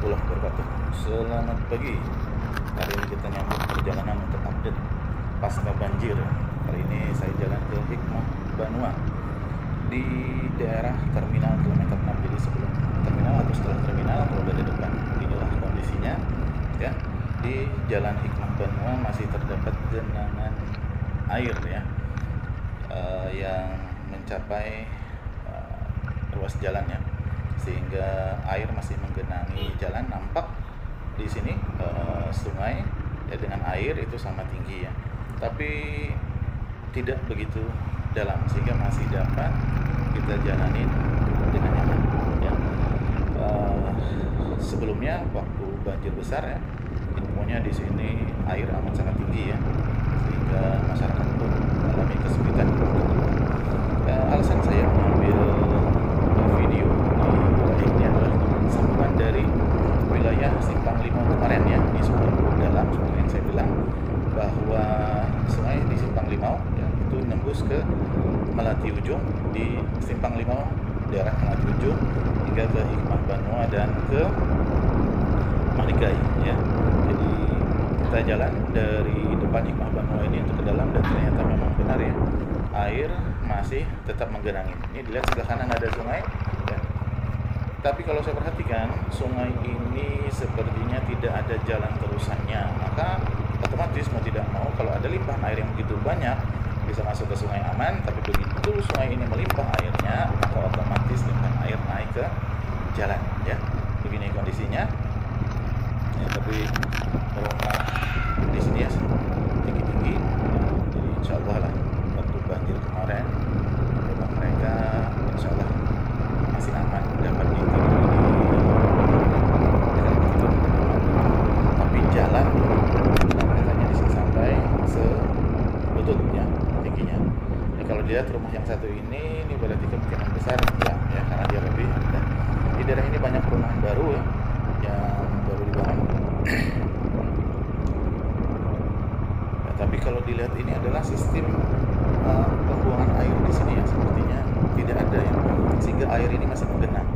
warahmatullahi wabarakatuh. Selamat pagi. Hari ini kita nyambung perjalanan untuk update pasca banjir. Kali ini saya jalan ke Hikmah Banua di daerah terminal kilometer 6. Jadi sebelum terminal atau setelah terminal kalau di depan. Inilah kondisinya ya. Di Jalan Hikmah Banua masih terdapat genangan air ya, yang mencapai ruas jalannya, sehingga air masih menggenangi jalan. Nampak di sini sungai ya, dengan air itu sama tinggi ya, tapi tidak begitu dalam sehingga masih dapat kita jalanin dengan nyaman ya. Sebelumnya waktu banjir besar ya, infonya di sini air amat sangat tinggi ya, sehingga masyarakat pun mengalami kesulitan. Alasan saya mengambil video di ini adalah sambungan dari wilayah Simpang Limau kemarin ya, di Sungai Dalam. Seperti yang saya bilang bahwa sungai di Simpang Limau ya, itu nembus ke Melati Ujung, di Simpang Limau daerah Melati Ujung hingga ke Hikmah Banua dan ke Mahligai ya. Jadi kita jalan dari depan Hikmah Banua ini untuk ke dalam, dan ternyata memang benar ya, air masih tetap menggenangi. Ini dilihat sebelah kanan ada sungai ya. Tapi kalau saya perhatikan, sungai ini sepertinya tidak ada jalan terusannya. Maka otomatis mau tidak mau, kalau ada limpahan air yang begitu banyak, bisa masuk ke sungai aman. Tapi begitu sungai ini melimpah airnya, maka otomatis limpahan air naik ke jalan ya. Begini kondisinya ya, tapi rumah di sini ya tinggi-tinggi ya. Jadi insya Allah lah, waktu banjir kemarin rumah mereka insya Allah masih aman, dapat ditidur tapi jalan katanya di sini sampai selutut ya tingginya. Ini kalau dilihat rumah yang satu ini berarti kemungkinan besar ya, karena dia lebih rendah. Di daerah ini banyak perumahan baru ya, yang baru dibangun ya, tapi kalau dilihat ini adalah sistem pembuangan air di sini ya, sepertinya tidak ada ya, sehingga air ini masih menggenang.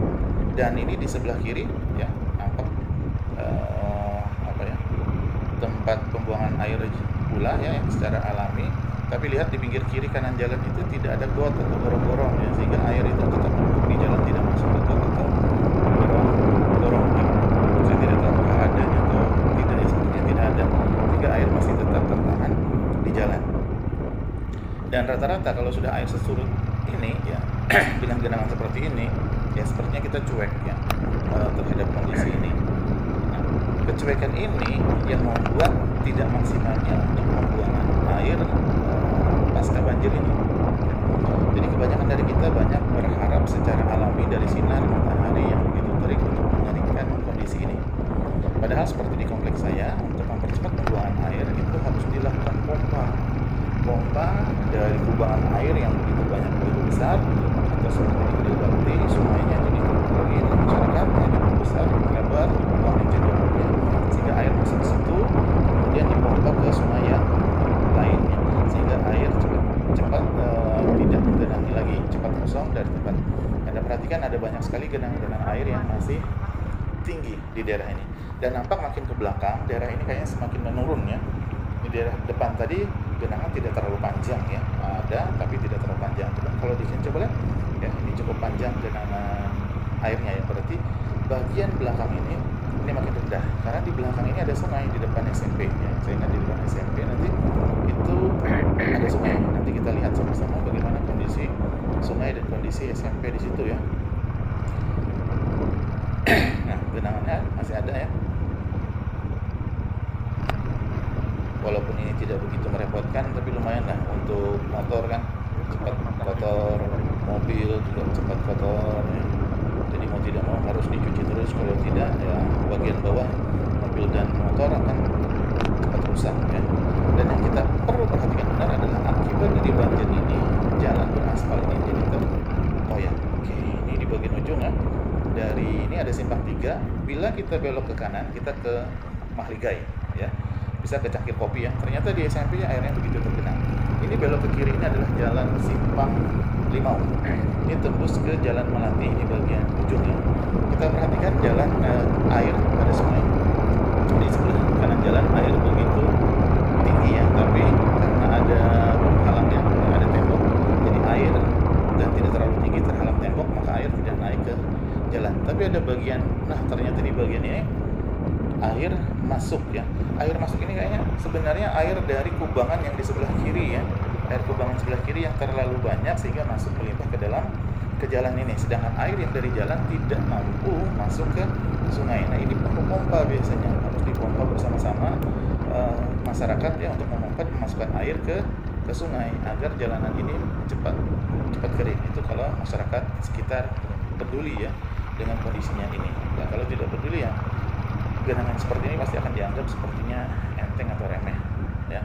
Dan ini di sebelah kiri ya, nampak tempat pembuangan air pula ya, yang secara alami. Tapi lihat di pinggir kiri kanan jalan itu tidak ada got atau gorong-gorong ya, sehingga air itu tetap menutup di jalan, tidak masuk ke got atau gorong-gorong ya. Saya tidak tahu apakah adanya atau tidak ya, sepertinya tidak ada, sehingga air masih tetap tertahan di jalan. Dan rata-rata kalau sudah air sesurut ini ya, dengan genangan seperti ini ya, sepertinya kita cuek ya terhadap kondisi ini. Nah, kecuekan ini yang membuat tidak maksimalnya untuk pembuangan air pasca banjir ini. Jadi kebanyakan dari kita banyak berharap secara alami dari sinar matahari yang begitu terik untuk mengeringkan kondisi ini. Padahal seperti di kompleks saya, untuk mempercepat pembuangan air itu harus dilakukan pompa dari kubangan air yang begitu banyak, begitu besar, atau seperti di Bakti sungainya jadi lagi masyarakat yang besar, lebar, kubangan cenderungnya, sehingga air masuk ke situ, kemudian dipompa ke sungai yang lainnya, sehingga air cepat tidak menggenangi lagi, cepat kosong dari tempat. Anda perhatikan ada banyak sekali genangan air yang masih tinggi di daerah ini, dan nampak makin ke belakang daerah ini kayaknya semakin menurun ya. Di daerah depan tadi genangan tidak terlalu panjang ya, ada tapi tidak terlalu panjang. Kalau di sini coba lihat ya, ini cukup panjang genangan airnya ya, berarti bagian belakang ini makin rendah, karena di belakang ini ada sungai di depan SMP ya. Saya ingat di depan SMP nanti itu ada sungai, nanti kita lihat sama-sama bagaimana kondisi sungai dan kondisi SMP di situ ya. Nah, genangannya masih ada ya, walaupun ini tidak begitu merepotkan, tapi lumayan lah untuk motor kan, cepat kotor, mobil juga cepat kotor ya. Jadi mau tidak mau harus dicuci terus, kalau tidak ya bagian bawah mobil dan motor akan cepat rusak ya. Dan yang kita perlu perhatikan benar adalah akibat dari banjir ini, jalan beraspal ini jadi terkoyak. Oke, ini di bagian ujung ya, dari ini ada simpang 3. Bila kita belok ke kanan, kita ke Mahligai ya, bisa ke Cangkir Kopi ya. Ternyata di SMP nya airnya begitu tergenang. Ini belok ke kiri, ini adalah jalan Simpang Limau. Ini tembus ke Jalan Melati di bagian ujungnya. Kita kita perhatikan jalan air pada sungai di sebelah kanan jalan air begitu tinggi ya, tapi karena ada penghalangnya, ada tembok, jadi air dan tidak terlalu tinggi terhalang tembok, maka air tidak naik ke jalan. Tapi ada bagian, nah ternyata di bagian ini air masuk ya. Air masuk ini kayaknya sebenarnya air dari kubangan yang di sebelah kiri ya. Air kubangan sebelah kiri yang terlalu banyak sehingga masuk melimpah ke jalan ini. Sedangkan air yang dari jalan tidak mampu masuk ke sungai. Nah ini perlu pompa, biasanya harus dipompa bersama-sama masyarakat ya, untuk memompa dan memasukkan air ke sungai agar jalanan ini cepat kering. Itu kalau masyarakat sekitar peduli ya dengan kondisinya ini. Nah kalau tidak peduli ya, genangan seperti ini pasti akan dianggap sepertinya enteng atau remeh ya.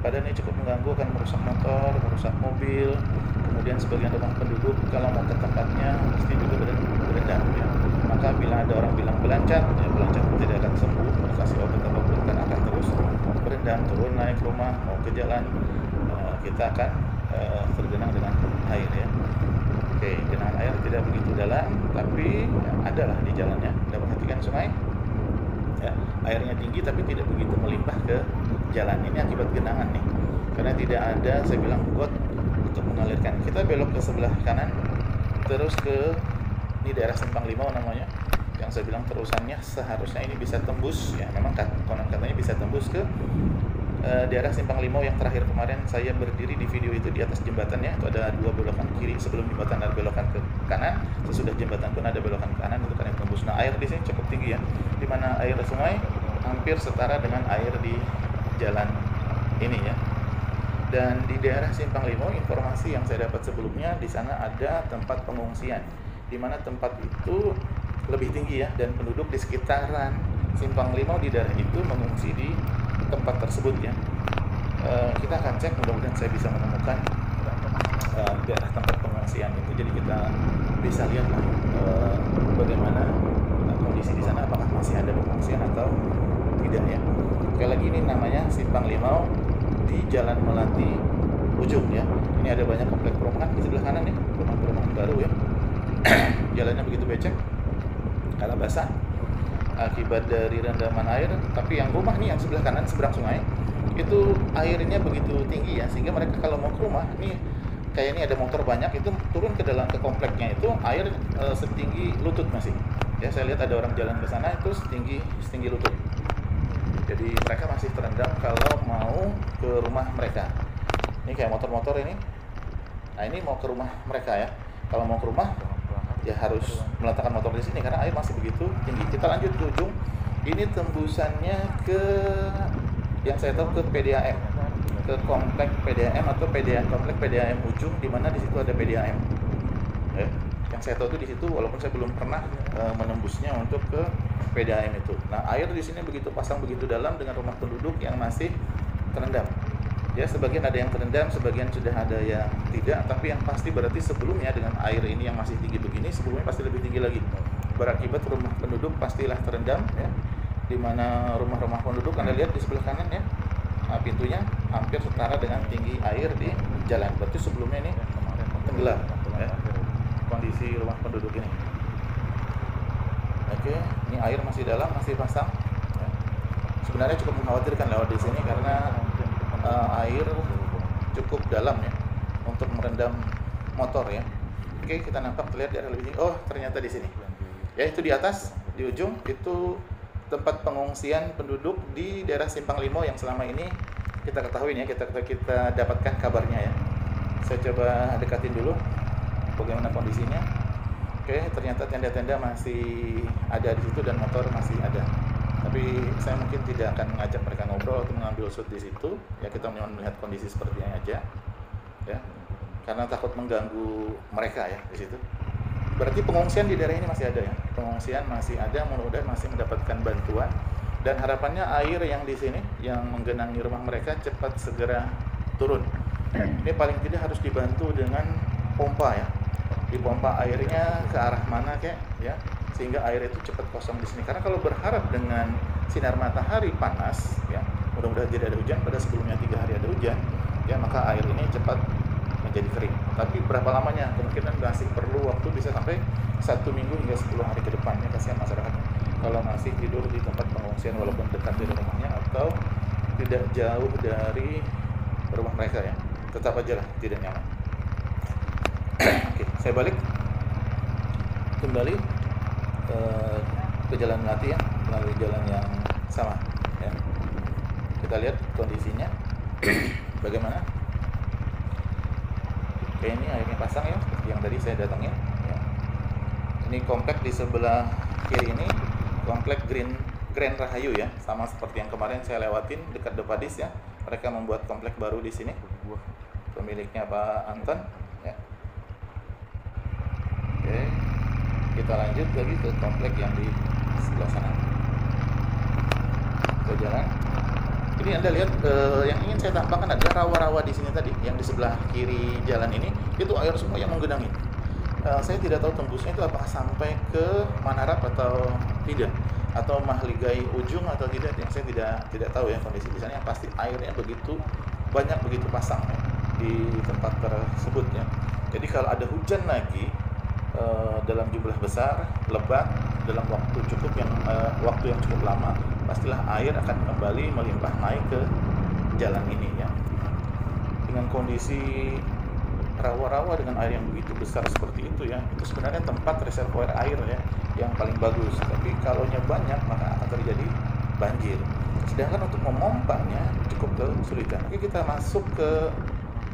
Padahal ini cukup mengganggu, akan merusak motor, merusak mobil. Kemudian sebagian rumah penduduk kalau mau ke tempatnya pasti juga berendam ya. Maka bila ada orang bilang belancat, ya belancat pun tidak akan sembuh, dikasih obat apapun kan akan terus berendam, turun naik rumah, mau ke jalan kita akan tergenang dengan air ya. Oke, genangan air tidak begitu dalam, tapi ya, adalah di jalannya. Anda perhatikan sungai ya, airnya tinggi tapi tidak begitu melimpah ke jalan. Ini akibat genangan nih, karena tidak ada, saya bilang, got untuk mengalirkan. Kita belok ke sebelah kanan terus ke ini daerah Simpang Limau namanya, yang saya bilang terusannya seharusnya ini bisa tembus ya, memang konon katanya bisa tembus ke daerah Simpang Limau yang terakhir kemarin saya berdiri di video itu, di atas jembatannya itu ada dua belokan kiri, sebelum jembatan ada belokan ke kanan, sesudah jembatan pun ada belokan ke kanan, itu kan yang tembus. Nah air di sini cukup tinggi ya, di mana air sungai hampir setara dengan air di jalan ini ya. Dan di daerah Simpang Limau, informasi yang saya dapat sebelumnya, di sana ada tempat pengungsian, di mana tempat itu lebih tinggi ya, dan penduduk di sekitaran Simpang Limau di daerah itu mengungsi di tempat tersebut ya. Kita akan cek, mudah-mudahan saya bisa menemukan daerah tempat pengungsian itu, jadi kita bisa lihat bagaimana kondisi di sana, apakah masih ada pengungsian atau tidak ya. Sekali lagi ini namanya Simpang Limau di Jalan Melati Ujung ya. Ini ada banyak komplek perumahan di sebelah kanan ya, perumahan baru ya. Jalannya begitu becek, kalau basah akibat dari rendaman air. Tapi yang rumah nih yang sebelah kanan seberang sungai itu airnya begitu tinggi ya, sehingga mereka kalau mau ke rumah nih, kayak ini ada motor banyak, itu turun ke dalam ke kompleknya itu air setinggi lutut masih ya. Saya lihat ada orang jalan ke sana itu setinggi lutut. Jadi mereka masih terendam kalau mau ke rumah mereka. Ini kayak motor-motor ini. Nah ini mau ke rumah mereka ya. Kalau mau ke rumah ya harus meletakkan motor di sini karena air masih begitu tinggi. Kita lanjut ke ujung. Ini tembusannya ke yang saya tahu ke PDAM, ke komplek PDAM atau komplek PDAM Ujung, di mana di situ ada PDAM. Yang saya tahu itu di situ, walaupun saya belum pernah menembusnya untuk ke PDAM itu. Nah air di sini begitu pasang begitu dalam dengan rumah penduduk yang masih terendam. Ya sebagian ada yang terendam, sebagian sudah ada yang tidak, tapi yang pasti berarti sebelumnya dengan air ini yang masih tinggi begini, sebelumnya pasti lebih tinggi lagi. Berakibat rumah penduduk pastilah terendam ya. Di mana rumah-rumah penduduk Anda lihat di sebelah kanan ya, pintunya hampir setara dengan tinggi air di jalan. Berarti sebelumnya ini tenggelam ya, kondisi rumah penduduk ini. Oke, ini air masih dalam, masih pasang. Ya. Sebenarnya cukup mengkhawatirkan lewat di sini karena air cukup dalam ya untuk merendam motor ya. Oke, kita nampak terlihat daerah lebih tinggi. Oh, ternyata di sini. Ya, itu di atas, di ujung itu tempat pengungsian penduduk di daerah Simpang Limau yang selama ini kita ketahui ya, kita dapatkan kabarnya ya. Saya coba dekatin dulu bagaimana kondisinya. Oke, ternyata tenda-tenda masih ada di situ dan motor masih ada. Tapi saya mungkin tidak akan mengajak mereka ngobrol atau mengambil shoot di situ. Ya kita cuma melihat kondisi sepertinya aja. Ya. Karena takut mengganggu mereka ya di situ. Berarti pengungsian di daerah ini masih ada ya. Pengungsian masih ada, mudah-mudahan masih mendapatkan bantuan, dan harapannya air yang di sini yang menggenangi rumah mereka cepat segera turun. Ini paling tidak harus dibantu dengan pompa ya. Dipompa airnya ke arah mana kayak ya, sehingga air itu cepat kosong di sini. Karena kalau berharap dengan sinar matahari panas ya, mudah-mudahan tidak ada hujan, pada sebelumnya 3 hari ada hujan ya, maka air ini cepat menjadi kering. Tapi berapa lamanya? Kemungkinan masih perlu waktu bisa sampai 1 minggu hingga 10 hari ke depan ya, kalau masih tidur di tempat pengungsian walaupun dekat dari rumahnya atau tidak jauh dari rumah mereka ya, tetap aja lah tidak nyaman. Oke, saya balik kembali ke Jalan Melati ya, melalui jalan yang sama ya. Kita lihat kondisinya bagaimana. Oke, ini airnya pasang ya, seperti yang tadi saya datangin ya. Ini komplek di sebelah kiri ini komplek Grand Rahayu ya, sama seperti yang kemarin saya lewatin dekat Depadis ya. Mereka membuat komplek baru di sini. Pemiliknya Pak Anton ya. Oke, kita lanjut lagi ke komplek yang di sebelah sana. Kita jalan. Ini Anda lihat yang ingin saya tampakkan adalah rawa-rawa di sini tadi, yang di sebelah kiri jalan ini itu air semua yang menggenangi. Saya tidak tahu tembusnya itu apakah sampai ke Manarap atau tidak, atau Mahligai ujung atau tidak, yang saya tidak tahu ya kondisi di sana. Yang pasti airnya begitu banyak, begitu pasang ya, di tempat tersebut ya. Jadi kalau ada hujan lagi dalam jumlah besar, lebat, dalam waktu yang cukup lama, pastilah air akan kembali melimpah naik ke jalan ini ya. Dengan kondisi rawa-rawa dengan air yang begitu besar seperti itu ya, itu sebenarnya tempat reservoir air ya yang paling bagus. Tapi kalau banyak maka akan terjadi banjir. Sedangkan untuk memompanya cukup kesulitan. Oke, kita masuk ke,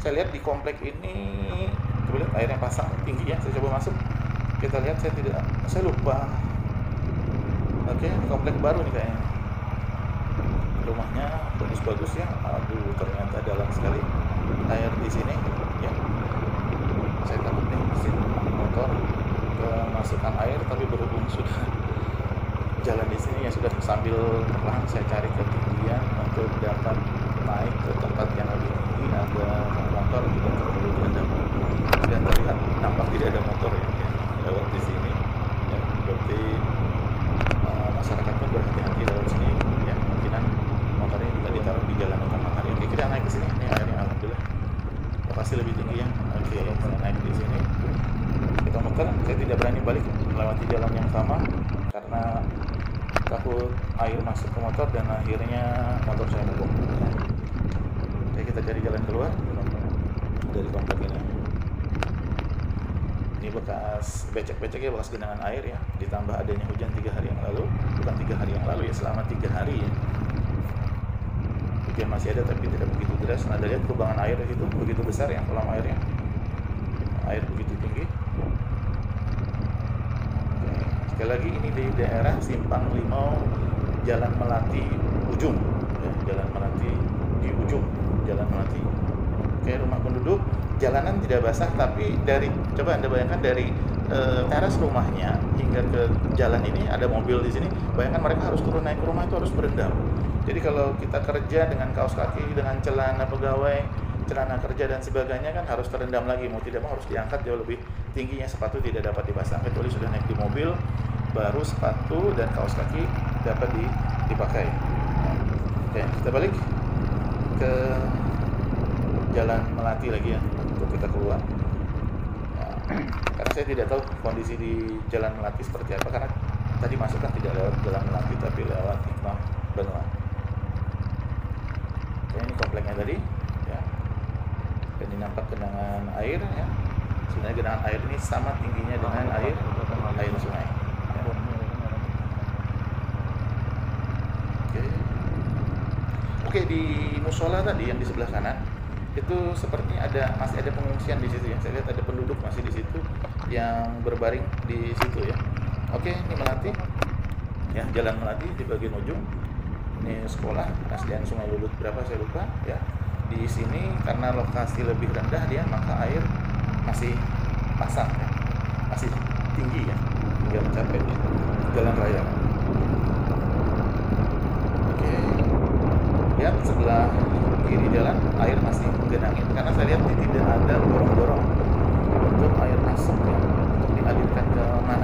saya lihat di komplek ini, coba lihat airnya pasang tinggi ya. Saya coba masuk, kita lihat, saya lupa. Oke, komplek baru nih kayaknya. Rumahnya bagus-bagus ya. Aduh, ternyata dalam sekali air di sini ya. Saya takut nih mesin motor kemasukan air, tapi berhubung sudah jalan di sini ya, sudah sambil perlahan saya cari ketinggian untuk dapat naik ke tempat yang lebih tinggi. Ada motor tidak perlu dihadap, dan terlihat nampak tidak ada motor ya lewat di sini ya. Berarti masyarakat pun berhati-hati lewat sini ya, kemungkinan motornya juga ditaruh di jalan utama hari. Oke, kita naik ke sini. Ini airnya alhamdulillah pasti lebih tinggi ya. Oke, saya naik di sini, kita muter. Saya tidak berani balik melewati jalan yang sama karena takut air masuk ke motor dan akhirnya motor saya mogok. Oke, kita cari jalan keluar dari komplek ini. Ini bekas becek-becek ya, bekas genangan air ya, ditambah adanya hujan 3 hari yang lalu, bukan 3 hari yang lalu ya, selama 3 hari ya. Hujan masih ada tapi tidak begitu deras. Anda lihat kubangan air itu begitu besar ya, kolam airnya, air begitu tinggi. Oke, sekali lagi ini di daerah Simpang Limau, Jalan Melati ujung ya, Jalan Melati di ujung Jalan Melati. Oke, rumah penduduk, jalanan tidak basah, tapi coba Anda bayangkan dari teras rumahnya hingga ke jalan ini ada mobil di sini. Bayangkan mereka harus turun naik ke rumah itu harus berendam. Jadi kalau kita kerja dengan kaos kaki, dengan celana pegawai, celana kerja dan sebagainya kan harus terendam lagi. Mau tidak mau harus diangkat jauh lebih tingginya, sepatu tidak dapat dipasang kecuali sudah naik di mobil, baru sepatu dan kaos kaki dapat dipakai. Oke, kita balik ke Jalan Melati lagi ya, untuk kita keluar. Nah, karena saya tidak tahu kondisi di Jalan Melati seperti apa, karena tadi masuk kan tidak lewat Jalan Melati tapi lewat Hikmah Benua. Oke, ini kompleknya tadi ya, dan ini nampak genangan air ya. Sebenarnya genangan air ini sama tingginya dengan air sungai ya. Oke, di musola tadi yang di sebelah kanan itu sepertinya masih ada pengungsian di situ ya. Saya lihat ada penduduk masih di situ yang berbaring di situ ya. Oke, ini Melati ya, Jalan Melati di bagian ujung. Ini sekolah SDN Sungai Lulut berapa saya lupa ya. Di sini karena lokasi lebih rendah dia, maka air masih pasang ya, masih tinggi ya, hingga mencapai ya, jalan raya. Oke, lihat sebelah kiri jalan air masih menggenangi, karena saya lihat tidak ada gorong-gorong untuk air masuk ya, untuk dialirkan ke mana.